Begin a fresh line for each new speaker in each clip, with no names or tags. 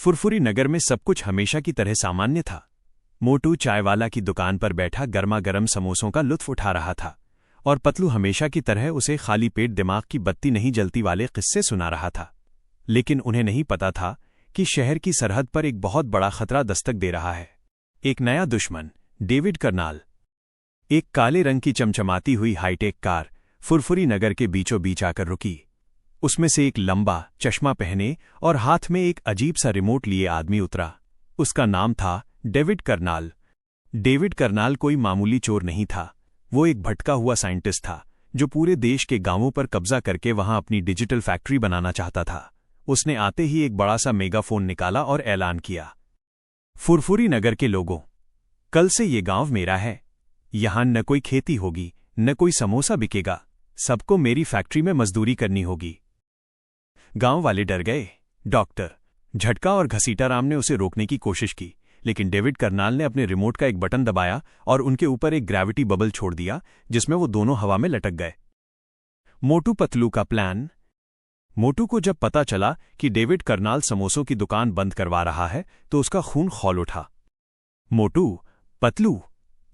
फुरफुरी नगर में सब कुछ हमेशा की तरह सामान्य था। मोटू चायवाला की दुकान पर बैठा गर्मा गर्म समोसों का लुत्फ उठा रहा था और पतलू हमेशा की तरह उसे खाली पेट दिमाग की बत्ती नहीं जलती वाले किस्से सुना रहा था। लेकिन उन्हें नहीं पता था कि शहर की सरहद पर एक बहुत बड़ा खतरा दस्तक दे रहा है। एक नया दुश्मन, डेविड कर्नाल। एक काले रंग की चमचमाती हुई हाईटेक कार फुरफुरी नगर के बीचों बीच आकर रुकी। उसमें से एक लंबा चश्मा पहने और हाथ में एक अजीब सा रिमोट लिए आदमी उतरा। उसका नाम था डेविड कर्नाल। डेविड कर्नाल कोई मामूली चोर नहीं था। वो एक भटका हुआ साइंटिस्ट था जो पूरे देश के गांवों पर कब्जा करके वहां अपनी डिजिटल फैक्ट्री बनाना चाहता था। उसने आते ही एक बड़ा सा मेगाफोन निकाला और ऐलान किया, फुरफुरी नगर के लोगों, कल से ये गांव मेरा है। यहां न कोई खेती होगी, न कोई समोसा बिकेगा। सबको मेरी फैक्ट्री में मजदूरी करनी होगी। गांव वाले डर गए। डॉक्टर झटका और घसीटाराम ने उसे रोकने की कोशिश की, लेकिन डेविड कर्नाल ने अपने रिमोट का एक बटन दबाया और उनके ऊपर एक ग्रेविटी बबल छोड़ दिया, जिसमें वो दोनों हवा में लटक गए। मोटू पतलू का प्लान। मोटू को जब पता चला कि डेविड कर्नाल समोसों की दुकान बंद करवा रहा है तो उसका खून खौल उठा। मोटू, पतलू,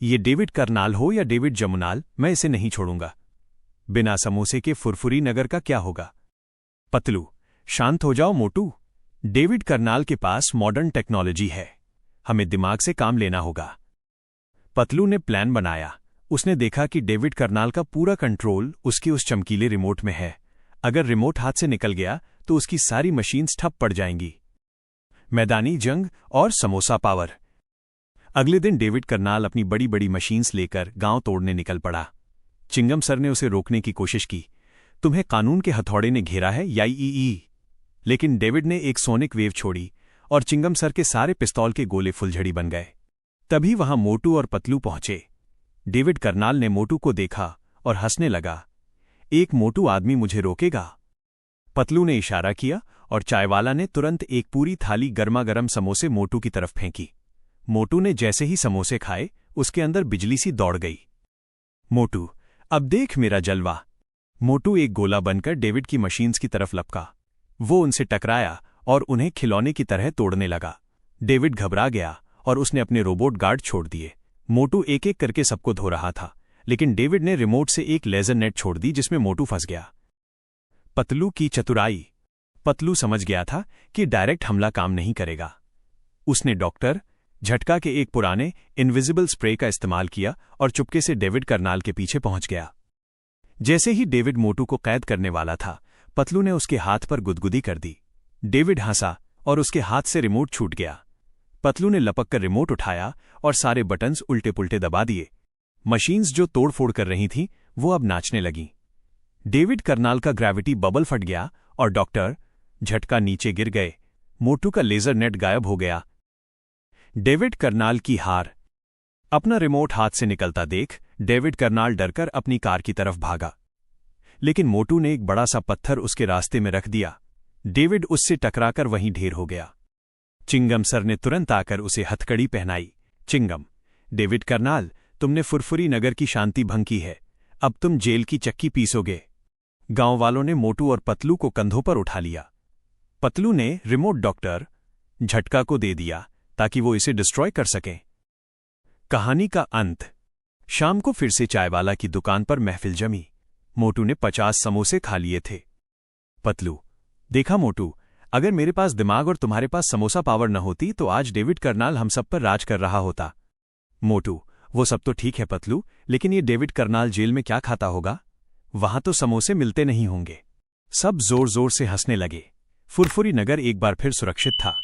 ये डेविड कर्नाल हो या डेविड जमुनाल, मैं इसे नहीं छोड़ूंगा। बिना समोसे के फुरफुरी नगर का क्या होगा? पतलू, शांत हो जाओ मोटू। डेविड कर्नाल के पास मॉडर्न टेक्नोलॉजी है, हमें दिमाग से काम लेना होगा। पतलू ने प्लान बनाया। उसने देखा कि डेविड कर्नाल का पूरा कंट्रोल उसके उस चमकीले रिमोट में है। अगर रिमोट हाथ से निकल गया तो उसकी सारी मशीन्स ठप पड़ जाएंगी। मैदानी जंग और समोसा पावर। अगले दिन डेविड कर्नाल अपनी बड़ी बड़ी मशीन्स लेकर गांव तोड़ने निकल पड़ा। चिंगम सर ने उसे रोकने की कोशिश की। तुम्हें कानून के हथौड़े ने घेरा है, याई। लेकिन डेविड ने एक सोनिक वेव छोड़ी और चिंगम सर के सारे पिस्तौल के गोले फुलझड़ी बन गए। तभी वहां मोटू और पतलू पहुंचे। डेविड कर्नाल ने मोटू को देखा और हंसने लगा। एक मोटू आदमी मुझे रोकेगा? पतलू ने इशारा किया और चायवाला ने तुरंत एक पूरी थाली गर्मागर्म समोसे मोटू की तरफ फेंकी। मोटू ने जैसे ही समोसे खाए, उसके अंदर बिजली सी दौड़ गई। मोटू, अब देख मेरा जलवा। मोटू एक गोला बनकर डेविड की मशीन्स की तरफ लपका। वो उनसे टकराया और उन्हें खिलौने की तरह तोड़ने लगा। डेविड घबरा गया और उसने अपने रोबोट गार्ड छोड़ दिए। मोटू एक एक करके सबको धो रहा था, लेकिन डेविड ने रिमोट से एक लेजर नेट छोड़ दी जिसमें मोटू फंस गया। पतलू की चतुराई। पतलू समझ गया था कि डायरेक्ट हमला काम नहीं करेगा। उसने डॉक्टर झटका के एक पुराने इनविजिबल स्प्रे का इस्तेमाल किया और चुपके से डेविड कर्नाल के पीछे पहुंच गया। जैसे ही डेविड मोटू को कैद करने वाला था, पतलू ने उसके हाथ पर गुदगुदी कर दी। डेविड हंसा और उसके हाथ से रिमोट छूट गया। पतलू ने लपक कर रिमोट उठाया और सारे बटन्स उल्टे पुल्टे दबा दिए। मशीन्स जो तोड़फोड़ कर रही थीं, वो अब नाचने लगीं। डेविड कर्नाल का ग्रेविटी बबल फट गया और डॉक्टर झटका नीचे गिर गए। मोटू का लेजर नेट गायब हो गया। डेविड कर्नाल की हार। अपना रिमोट हाथ से निकलता देख डेविड कर्नाल डरकर अपनी कार की तरफ भागा, लेकिन मोटू ने एक बड़ा सा पत्थर उसके रास्ते में रख दिया। डेविड उससे टकराकर वहीं ढेर हो गया। चिंगम सर ने तुरंत आकर उसे हथकड़ी पहनाई। चिंगम, डेविड कर्नाल, तुमने फुरफुरी नगर की शांति भंग की है। अब तुम जेल की चक्की पीसोगे। गांव वालों ने मोटू और पतलू को कंधों पर उठा लिया। पतलू ने रिमोट डॉक्टर झटका को दे दिया ताकि वो इसे डिस्ट्रॉय कर सकें। कहानी का अंत। शाम को फिर से चायवाला की दुकान पर महफिल जमी। मोटू ने 50 समोसे खा लिए थे। पतलू, देखा मोटू, अगर मेरे पास दिमाग और तुम्हारे पास समोसा पावर न होती तो आज डेविड कर्नाल हम सब पर राज कर रहा होता। मोटू, वो सब तो ठीक है पतलू, लेकिन ये डेविड कर्नाल जेल में क्या खाता होगा? वहां तो समोसे मिलते नहीं होंगे। सब जोर जोर से हंसने लगे। फुरफुरी नगर एक बार फिर सुरक्षित था।